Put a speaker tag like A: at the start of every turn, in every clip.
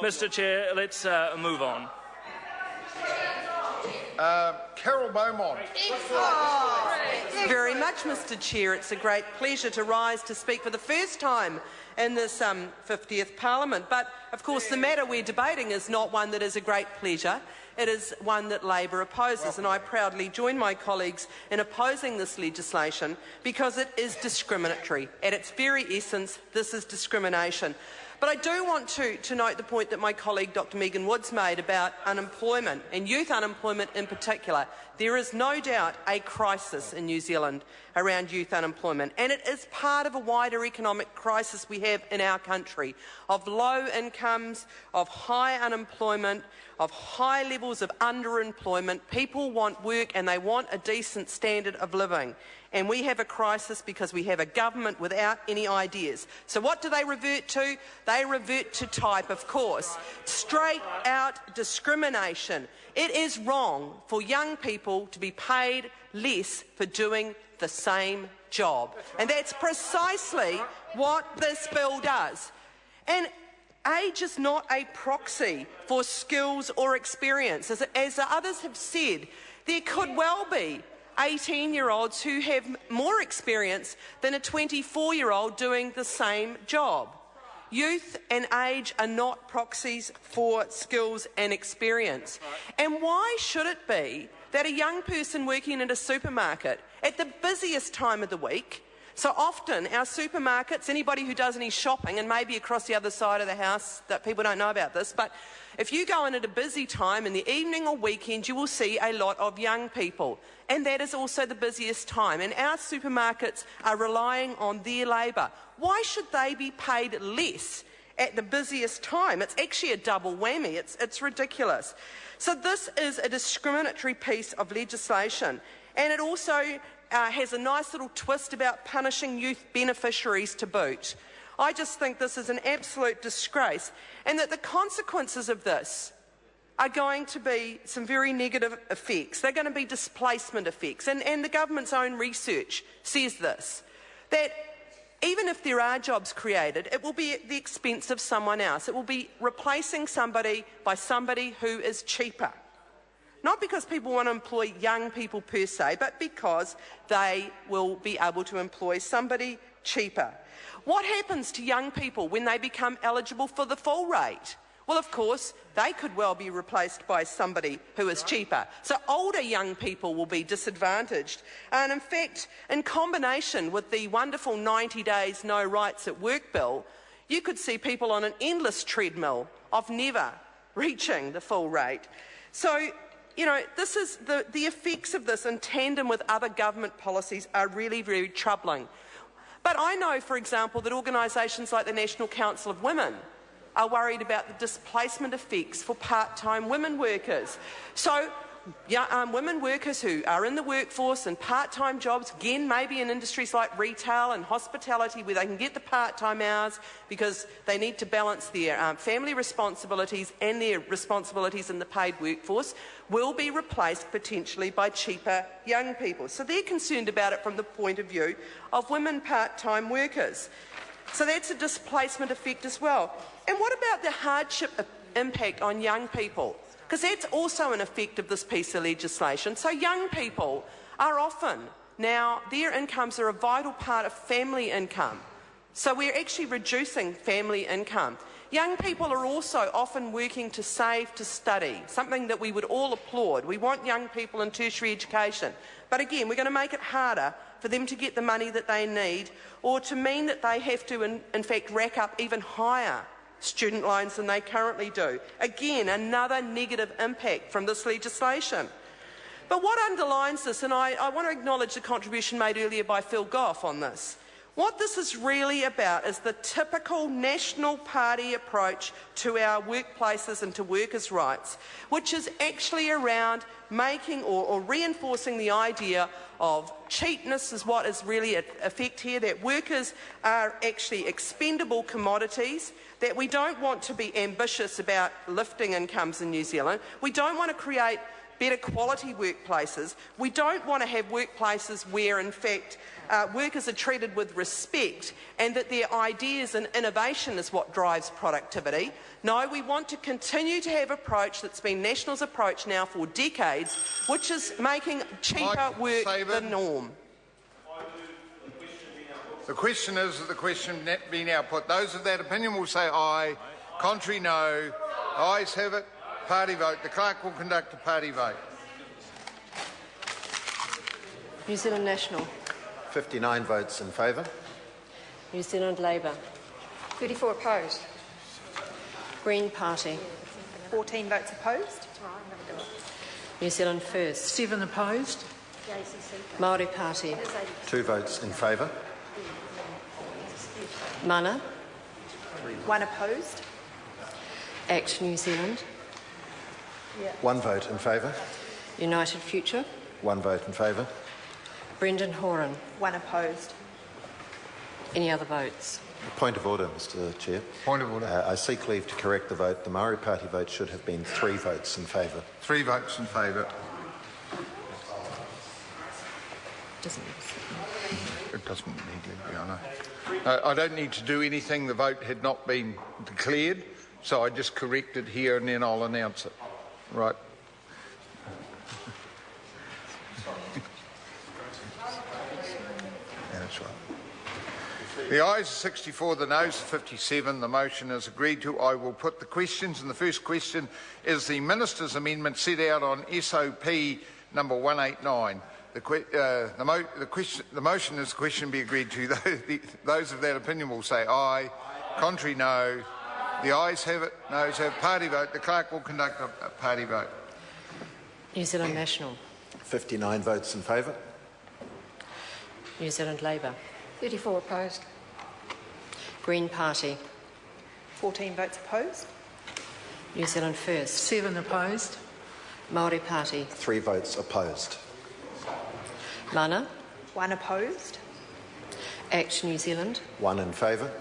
A: Mr Chair, let's move on.
B: Carol Beaumont.
C: Thank you very much, Mr Chair. It's a great pleasure to rise to speak for the first time in this 50th Parliament. But, of course, the matter we're debating is not one that is a great pleasure. It is one that Labor opposes, and I proudly join my colleagues in opposing this legislation because it is discriminatory. At its very essence, this is discrimination. But I do want to note the point that my colleague Dr Megan Woods made about unemployment, and youth unemployment in particular. There is no doubt a crisis in New Zealand around youth unemployment, and it is part of a wider economic crisis we have in our country, of low incomes, of high unemployment, of high levels of underemployment. People want work and they want a decent standard of living. And we have a crisis because we have a government without any ideas. So what do they revert to? They revert to type, of course. Straight out discrimination. It is wrong for young people to be paid less for doing the same job. And that's precisely what this bill does. And age is not a proxy for skills or experience. As others have said, there could well be 18-year-olds who have more experience than a 24-year-old doing the same job. Youth and age are not proxies for skills and experience. And why should it be that a young person working at a supermarket at the busiest time of the week, so often our supermarkets, anybody who does any shopping, and maybe across the other side of the house that people don't know about this, but if you go in at a busy time in the evening or weekend, you will see a lot of young people. And that is also the busiest time. And our supermarkets are relying on their labour. Why should they be paid less at the busiest time? It's actually a double whammy. It's ridiculous. So this is a discriminatory piece of legislation. And it also has a nice little twist about punishing youth beneficiaries to boot. I just think this is an absolute disgrace, and that the consequences of this are going to be some very negative effects. They're going to be displacement effects, and the government's own research says this, that even if there are jobs created, it will be at the expense of someone else. It will be replacing somebody by somebody who is cheaper. Not because people want to employ young people per se, but because they will be able to employ somebody cheaper. What happens to young people when they become eligible for the full rate? Well, of course, they could well be replaced by somebody who is cheaper. So older young people will be disadvantaged. And in fact, in combination with the wonderful 90 days no rights at work bill, you could see people on an endless treadmill of never reaching the full rate. So, you know, this is the effects of this in tandem with other government policies are really, very troubling. But I know, for example, that organisations like the National Council of Women are worried about the displacement effects for part-time women workers. So women workers who are in the workforce and part-time jobs, again maybe in industries like retail and hospitality where they can get the part-time hours because they need to balance their family responsibilities and their responsibilities in the paid workforce, will be replaced potentially by cheaper young people. So they're concerned about it from the point of view of women part-time workers. So that's a displacement effect as well. And what about the hardship impact on young people? Because that's also an effect of this piece of legislation. So young people are often, now their incomes are a vital part of family income. So we're actually reducing family income. Young people are also often working to save to study, something that we would all applaud. We want young people in tertiary education. But again, we're going to make it harder for them to get the money that they need, or to mean that they have to, in fact, rack up even higher student loans than they currently do. Again, another negative impact from this legislation. But what underlines this, and I want to acknowledge the contribution made earlier by Phil Goff on this, what this is really about is the typical National Party approach to our workplaces and to workers' rights, which is actually around making or reinforcing the idea of cheapness is what is really at effect here, that workers are actually expendable commodities, that we don't want to be ambitious about lifting incomes in New Zealand. We don't want to create better quality workplaces. We don't want to have workplaces where, in fact, workers are treated with respect and that their ideas and innovation is what drives productivity. No, we want to continue to have an approach that's been National's approach now for decades, which is making cheaper work the norm.
B: The question is that the question be now put. Those of that opinion will say aye. Contrary, no. Ayes have it. Party vote. The clerk will conduct a party vote.
D: New Zealand National.
E: 59 votes in favour.
D: New Zealand Labour.
F: 34 opposed.
D: Green Party.
F: 14 votes opposed.
D: New Zealand First.
G: 7 opposed.
D: Māori Party.
E: 2 votes in favour.
D: Mana.
F: 1 opposed.
D: Act New Zealand.
E: 1 vote in favour.
D: United Future.
E: 1 vote in favour.
D: Brendan Horan.
F: 1 opposed.
D: Any other votes?
E: Point of order, Mr Chair.
B: Point of order.
E: I seek leave to correct the vote. The Maori Party vote should have been 3 votes in favour.
B: 3 votes in favour. It doesn't need to, I know. I don't need to do anything. The vote had not been declared, so I just correct it here and then I'll announce it. Right. Yeah, that's right. The ayes are 64, the noes are 57. The motion is agreed to. I will put the questions, and the first question is the Minister's amendment set out on SOP number 189. The motion is the question be agreed to. Those of that opinion will say aye. Contrary, no. The ayes have it. Noes have. Party vote. The clerk will conduct a party vote.
D: New Zealand National.
E: 59 votes in favour.
D: New Zealand Labour.
F: 34 opposed.
D: Green Party.
F: 14 votes opposed.
D: New Zealand First.
G: 7 opposed.
D: Māori Party.
E: 3 votes opposed.
D: Mana.
F: 1 opposed.
D: Act New Zealand.
E: 1 in favour.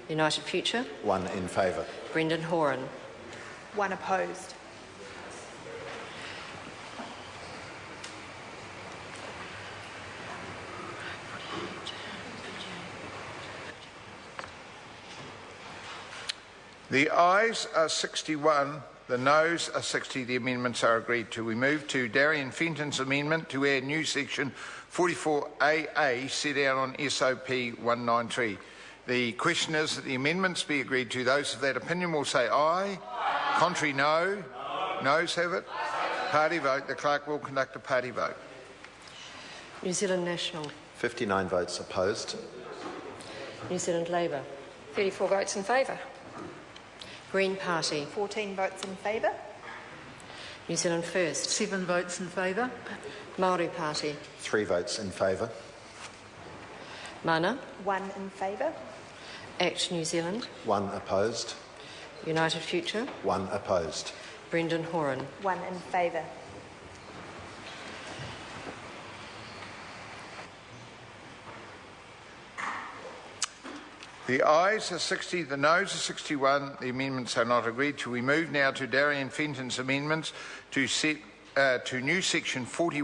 D: United Future.
E: 1 in favour.
D: Brendan Horan.
F: 1 opposed.
B: The ayes are 61, the noes are 60. The amendments are agreed to. We move to Darian Fenton's amendment to add new section 44AA set out on SOP 193. The question is that the amendments be agreed to. Those of that opinion will say aye. Contrary, no. Noes have it. Party vote. The clerk will conduct a party vote.
D: New Zealand National.
E: 59 votes opposed.
D: New Zealand Labour.
F: 34 votes in favour.
D: Green Party.
F: 14 votes in favour.
D: New Zealand First.
G: 7 votes in favour.
D: Māori Party.
E: 3 votes in favour.
D: Mana.
F: 1 in favour.
D: Act New Zealand.
E: 1 opposed.
D: United Future.
E: 1 opposed.
D: Brendan Horan.
F: 1 in favour.
B: The ayes are 60, the noes are 61. The amendments are not agreed to. We move now to Darian Fenton's amendments to new section 40.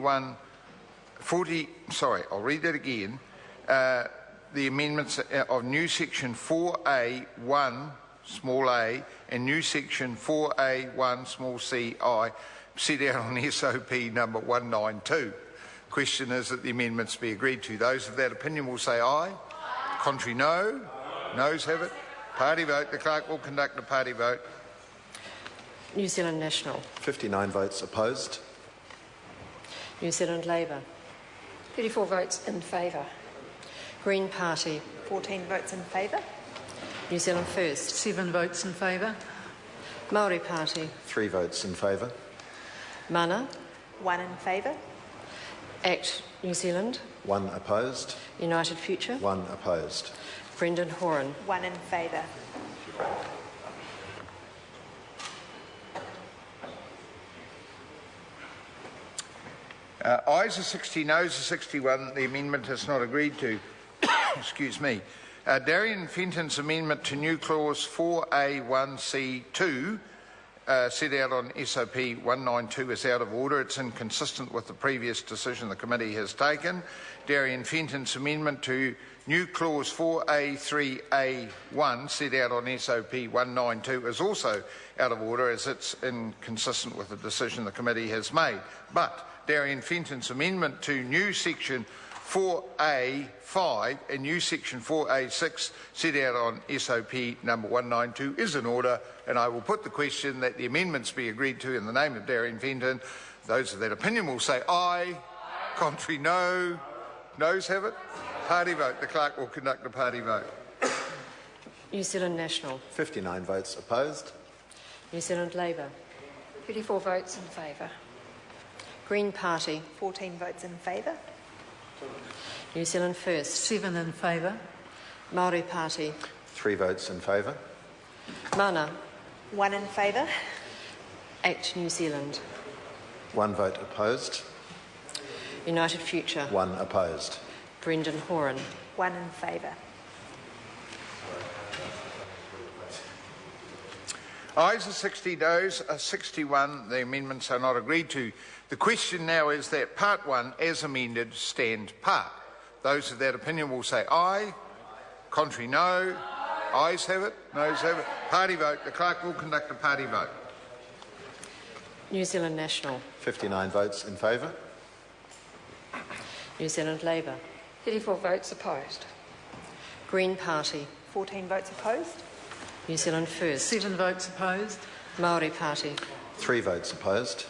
B: Sorry, I'll read that again. The amendments of new section 4A1 small a and new section 4A1 small ci set out on SOP number 192. Question is that the amendments be agreed to. Those of that opinion will say aye. Contrary, no. Noes have it. Party vote. The clerk will conduct a party vote.
D: New Zealand National.
E: 59 votes opposed.
D: New Zealand Labour.
F: 34 votes in favour.
D: Green Party.
F: 14 votes in favour.
D: New Zealand First.
G: 7 votes in favour.
D: Māori Party.
E: 3 votes in favour.
D: Mana.
F: 1 in favour.
D: Act New Zealand.
E: 1 opposed.
D: United Future.
E: 1 opposed.
D: Brendan Horan.
F: 1 in favour.
B: Ayes are 60, noes are 61. The amendment is not agreed to. Excuse me. Darian Fenton's amendment to new clause 4A1C2 set out on SOP 192 is out of order. It's inconsistent with the previous decision the committee has taken. Darian Fenton's amendment to new clause 4A3A1 set out on SOP 192 is also out of order, as it's inconsistent with the decision the committee has made. But Darian Fenton's amendment to new section 4A5 and new section 4A6 set out on SOP number 192 is in order, and I will put the question that the amendments be agreed to in the name of Darian Fenton. Those of that opinion will say aye. Contrary, no. Noes have it. Party vote. The clerk will conduct a party vote.
D: New Zealand National.
E: 59 votes opposed.
D: New Zealand Labour.
F: 34 votes in favour.
D: Green Party.
F: 14 votes in favour.
D: New Zealand First.
G: 7 in favour.
D: Māori Party.
E: 3 votes in favour.
D: Mana.
F: 1 in favour.
D: Act New Zealand.
E: 1 vote opposed.
D: United Future.
E: 1 opposed.
D: Brendan Horan.
F: 1 in favour.
B: Ayes are 60, noes are 61. The amendments are not agreed to. The question now is that Part 1, as amended, stand part. Those of that opinion will say aye. Contrary, no. Ayes have it. Noes have it. Party vote. The clerk will conduct a party vote.
D: New Zealand National.
E: 59 votes in favour.
D: New Zealand Labour.
H: 34 votes opposed.
D: Green Party.
F: 14 votes opposed.
D: New Zealand First.
G: 7 votes opposed.
D: Māori Party.
E: 3 votes opposed.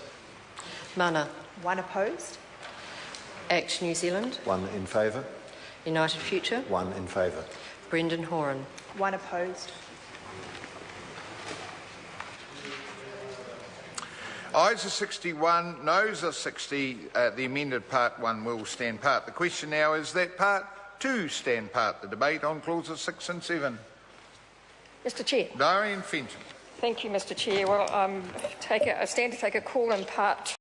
D: Mana.
F: 1 opposed.
D: Act New Zealand.
E: 1 in favour.
D: United Future.
E: 1 in favour.
D: Brendan Horan.
F: 1 opposed.
B: Ayes are 61, noes are 60. The amended Part 1 will stand part. The question now is that Part 2 stand part. The debate on clauses 6 and 7.
H: Mr Chair.
B: Darian Fenton.
H: Thank you, Mr Chair. Well, I stand to take a call in part